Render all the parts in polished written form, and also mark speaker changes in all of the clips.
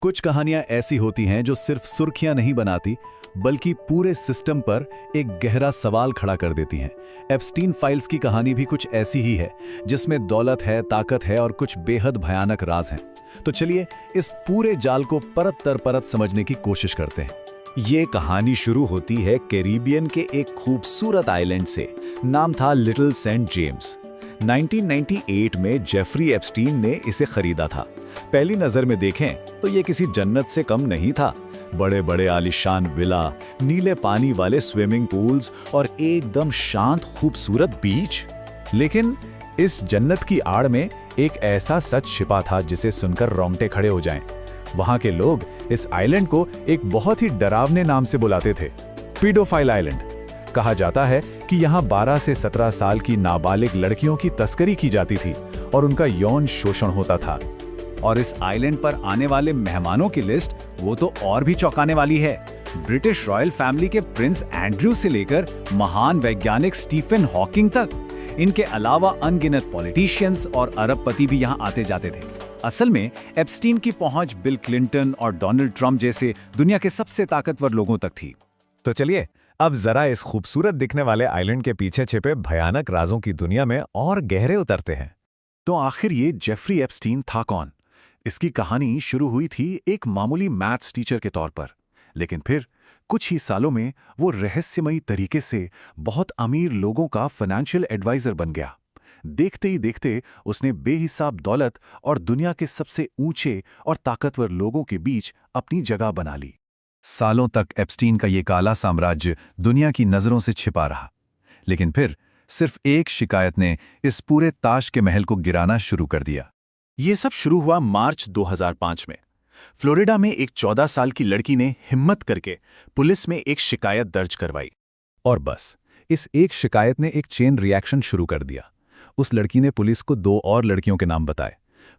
Speaker 1: कुछ कहानियां ऐसी होती हैं जो सिर्फ सुर्खियां नहीं बनाती, बल्कि पूरे सिस्टम पर एक गहरा सवाल खड़ा कर देती हैं। एप्स्टीन फाइल्स की कहानी भी कुछ ऐसी ही है, जिसमें दौलत है, ताकत है और कुछ बेहद भयानक राज हैं। तो चलिए इस पूरे जाल को परत दर परत समझने की कोशिश करते हैं।
Speaker 2: ये कहानी शुरू होती है कैरिबियन के एक खूबसूरत आइलैंड से। नाम था लिटिल सेंट जेम्स। 1998 में जेफरी एप्स्टीन ने इसे खरीदा था। पहली नजर में देखें तो ये किसी जन्नत से कम नहीं था। बड़े बड़े आलीशान विला, नीले पानी वाले स्विमिंग पूल्स और एकदम शांत खूबसूरत बीच।
Speaker 1: लेकिन इस जन्नत की आड़ में एक ऐसा सच छिपा था जिसे सुनकर रोंगटे खड़े हो जाएं। वहां के लोग इस आइलैंड को एक बहुत ही डरावने नाम से बुलाते थे, पीडोफाइल आइलैंड। कहा जाता है कि यहाँ 12 से 17 साल की नाबालिग लड़कियों की तस्करी की जाती थी और उनका यौन शोषण होता था। और इस आइलैंड पर आने वाले मेहमानों की लिस्ट वो तो और भी चौंकाने वाली है। ब्रिटिश रॉयल फैमिली के प्रिंस एंड्रयू से लेकर महान वैज्ञानिक स्टीफन हॉकिंग तक। इनके अलावा अनगिनत पॉलिटिशियंस और अरबपति भी यहाँ आते जाते थे। असल में एप्स्टीन की पहुंच बिल क्लिंटन और डोनाल्ड ट्रंप जैसे दुनिया के सबसे ताकतवर लोगों तक थी।
Speaker 2: तो चलिए अब जरा इस खूबसूरत दिखने वाले आइलैंड के पीछे छिपे भयानक राजों की दुनिया में और गहरे उतरते हैं।
Speaker 1: तो आखिर ये जेफरी एप्स्टीन था कौन? इसकी कहानी शुरू हुई थी एक मामूली मैथ्स टीचर के तौर पर, लेकिन फिर कुछ ही सालों में वो रहस्यमयी तरीके से बहुत अमीर लोगों का फाइनेंशियल एडवाइजर बन गया। देखते ही देखते उसने बेहिसाब दौलत और दुनिया के सबसे ऊंचे और ताकतवर लोगों के बीच अपनी जगह बना ली। सालों तक एप्स्टीन का ये काला साम्राज्य दुनिया की नजरों से छिपा रहा, लेकिन फिर सिर्फ एक शिकायत ने इस पूरे ताश के महल को गिराना शुरू कर दिया। ये सब शुरू हुआ मार्च 2005 में। फ्लोरिडा में एक 14 साल की लड़की ने हिम्मत करके पुलिस में एक शिकायत दर्ज करवाई। और बस इस एक शिकायत ने एक चेन रिएक्शन शुरू कर दिया। उस लड़की ने पुलिस को 2 और लड़कियों के नाम बताए।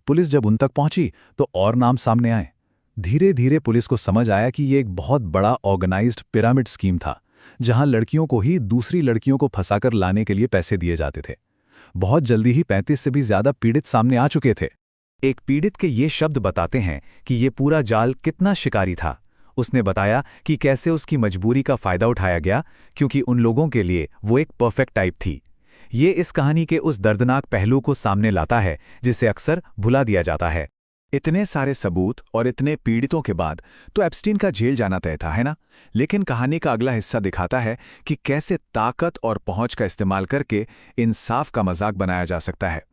Speaker 1: पुलिस जब उन तक पहुंची तो और नाम सामने आए। धीरे धीरे पुलिस को समझ आया कि ये एक बहुत बड़ा ऑर्गेनाइज्ड पिरामिड स्कीम था, जहां लड़कियों को ही दूसरी लड़कियों को फंसाकर लाने के लिए पैसे दिए जाते थे। बहुत जल्दी ही 35 से भी ज्यादा पीड़ित सामने आ चुके थे। एक पीड़ित के ये शब्द बताते हैं कि ये पूरा जाल कितना शिकारी था। उसने बताया कि कैसे उसकी मजबूरी का फायदा उठाया गया, क्योंकि उन लोगों के लिए वो एक परफेक्ट टाइप थी। ये इस कहानी के उस दर्दनाक पहलू को सामने लाता है जिसे अक्सर भुला दिया जाता है। इतने सारे सबूत और इतने पीड़ितों के बाद तो एप्स्टीन का जेल जाना तय था, है ना? लेकिन कहानी का अगला हिस्सा दिखाता है कि कैसे ताकत और पहुंच का इस्तेमाल करके इंसाफ का मजाक बनाया जा सकता है।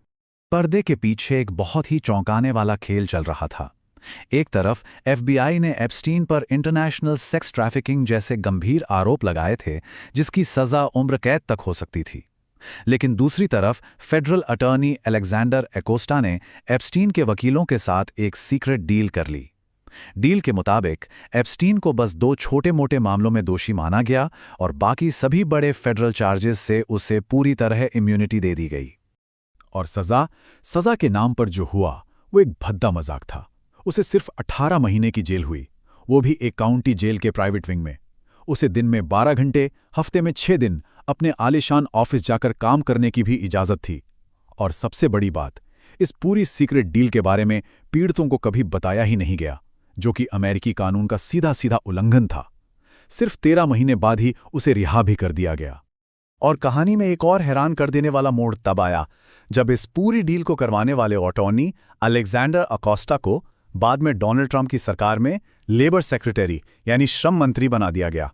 Speaker 1: पर्दे के पीछे एक बहुत ही चौंकाने वाला खेल चल रहा था। एक तरफ FBI ने एप्स्टीन पर इंटरनेशनल सेक्स ट्रैफिकिंग जैसे गंभीर आरोप लगाए थे, जिसकी सजा उम्र कैद तक हो सकती थी। लेकिन दूसरी तरफ फेडरल अटॉर्नी अलेक्जेंडर एकोस्टा ने एप्स्टीन के वकीलों के साथ एक सीक्रेट डील कर ली। डील के मुताबिक एप्स्टीन को बस 2 छोटे-मोटे मामलों में दोषी माना गया और बाकी सभी बड़े फेडरल चार्जेस से उसे पूरी तरह इम्यूनिटी दे दी गई। और सजा के नाम पर जो हुआ वो एक भद्दा मजाक था। उसे सिर्फ 18 महीने की जेल हुई, वो भी एक काउंटी जेल के प्राइवेट विंग में। उसे दिन में 12 घंटे, हफ्ते में 6 दिन अपने आलीशान ऑफिस जाकर काम करने की भी इजाजत थी। और सबसे बड़ी बात, इस पूरी सीक्रेट डील के बारे में पीड़ितों को कभी बताया ही नहीं गया, जो कि अमेरिकी कानून का सीधा सीधा उल्लंघन था। सिर्फ 13 महीने बाद ही उसे रिहा भी कर दिया गया। और कहानी में एक और हैरान कर देने वाला मोड़ तब आया जब इस पूरी डील को करवाने वाले अटॉर्नी अलेक्जेंडर अकोस्टा को बाद में डोनाल्ड ट्रंप की सरकार में लेबर सेक्रेटरी यानी श्रम मंत्री बना दिया गया।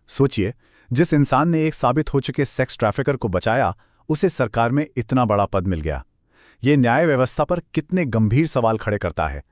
Speaker 1: सोचिए, जिस इंसान ने एक साबित हो चुके सेक्स ट्रैफिकर को बचाया, उसे सरकार में इतना बड़ा पद मिल गया। ये न्याय व्यवस्था पर कितने गंभीर सवाल खड़े करता है।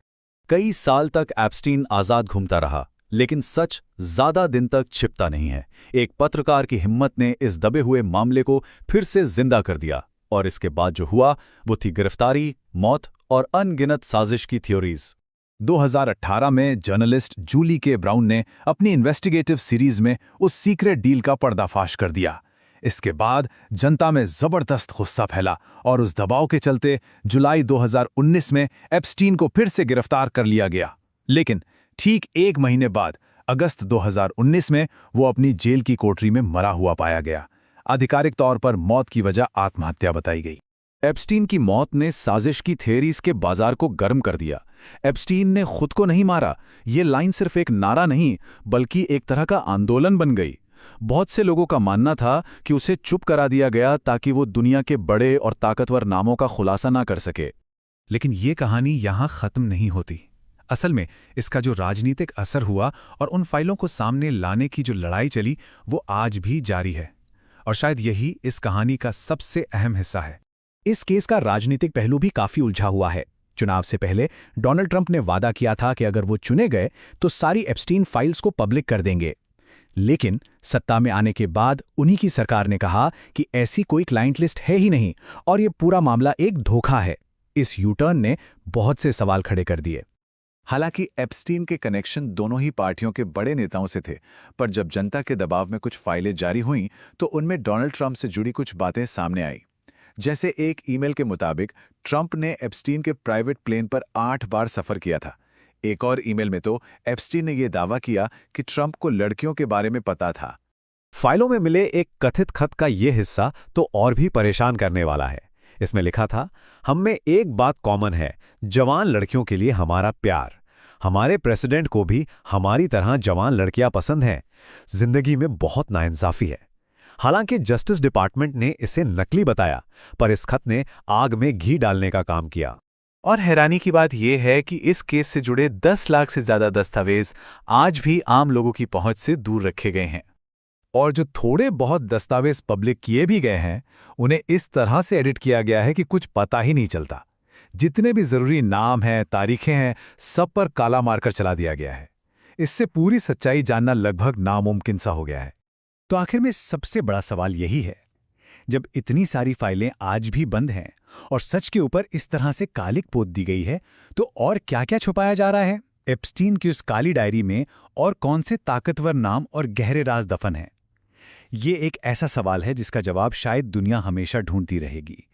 Speaker 1: कई साल तक एप्स्टीन आजाद घूमता रहा, लेकिन सच ज्यादा दिन तक छिपता नहीं है। एक पत्रकार की हिम्मत ने इस दबे हुए मामले को फिर से जिंदा कर दिया, और इसके बाद जो हुआ वो थी गिरफ्तारी, मौत और अनगिनत साजिश की थ्योरीज। 2018 में जर्नलिस्ट जूली के ब्राउन ने अपनी इन्वेस्टिगेटिव सीरीज में उस सीक्रेट डील का पर्दाफाश कर दिया। इसके बाद जनता में जबरदस्त गुस्सा फैला और उस दबाव के चलते जुलाई 2019 में एप्स्टीन को फिर से गिरफ्तार कर लिया गया। लेकिन ठीक 1 महीने बाद अगस्त 2019 में वो अपनी जेल की कोठरी में मरा हुआ पाया गया। आधिकारिक तौर पर मौत की वजह आत्महत्या बताई गई।
Speaker 2: एप्स्टीन की मौत ने साजिश की थ्योरीज के बाजार को गर्म कर दिया। एप्स्टीन ने खुद को नहीं मारा, ये लाइन सिर्फ एक नारा नहीं बल्कि एक तरह का आंदोलन बन गई। बहुत से लोगों का मानना था कि उसे चुप करा दिया गया ताकि वो दुनिया के बड़े और ताकतवर नामों का खुलासा ना कर सके।
Speaker 1: लेकिन ये कहानी यहाँ खत्म नहीं होती। असल में इसका जो राजनीतिक असर हुआ और उन फाइलों को सामने लाने की जो लड़ाई चली वो आज भी जारी है, और शायद यही इस कहानी का सबसे अहम हिस्सा है।
Speaker 2: इस केस का राजनीतिक पहलू भी काफी उलझा हुआ है। चुनाव से पहले डोनाल्ड ट्रंप ने वादा किया था कि अगर वो चुने गए तो सारी एप्स्टीन फाइल्स को पब्लिक कर देंगे। लेकिन सत्ता में आने के बाद उन्हीं की सरकार ने कहा कि ऐसी कोई क्लाइंट लिस्ट है ही नहीं और ये पूरा मामला एक धोखा है। इस यूटर्न ने बहुत से सवाल खड़े कर दिए।
Speaker 1: हालांकि एप्स्टीन के कनेक्शन दोनों ही पार्टियों के बड़े नेताओं से थे, पर जब जनता के दबाव में कुछ फाइलें जारी हुईं तो उनमें डोनाल्ड ट्रंप से जुड़ी कुछ बातें सामने आईं। जैसे एक ईमेल के मुताबिक ट्रंप ने एप्स्टीन के प्राइवेट प्लेन पर 8 बार सफर किया था। एक और ईमेल में तो एप्स्टीन ने यह दावा किया कि ट्रंप को लड़कियों के बारे में पता था।
Speaker 2: फाइलों में मिले एक कथित खत का ये हिस्सा तो और भी परेशान करने वाला है। इसमें लिखा था, हम में एक बात कॉमन है, जवान लड़कियों के लिए हमारा प्यार। हमारे प्रेसिडेंट को भी हमारी तरह जवान लड़कियां पसंद हैं। जिंदगी में बहुत नाइंसाफी है। हालांकि जस्टिस डिपार्टमेंट ने इसे नकली बताया, पर इस खत ने आग में घी डालने का काम किया।
Speaker 1: और हैरानी की बात यह है कि इस केस से जुड़े 10 लाख से ज्यादा दस्तावेज आज भी आम लोगों की पहुंच से दूर रखे गए हैं।
Speaker 2: और जो थोड़े बहुत दस्तावेज पब्लिक किए भी गए हैं, उन्हें इस तरह से एडिट किया गया है कि कुछ पता ही नहीं चलता। जितने भी जरूरी नाम हैं, तारीखें हैं, सब पर काला मारकर चला दिया गया है। इससे पूरी सच्चाई जानना लगभग नामुमकिन सा हो गया है। तो आखिर में सबसे बड़ा सवाल यही है, जब इतनी सारी फाइलें आज भी बंद हैं और सच के ऊपर इस तरह से कालिक पोत दी गई है, तो और क्या-क्या छुपाया जा रहा है? एप्स्टीन की उस काली डायरी में और कौन से ताकतवर नाम और गहरे राज दफन हैं? ये एक ऐसा सवाल है जिसका जवाब शायद दुनिया हमेशा ढूंढती रहेगी।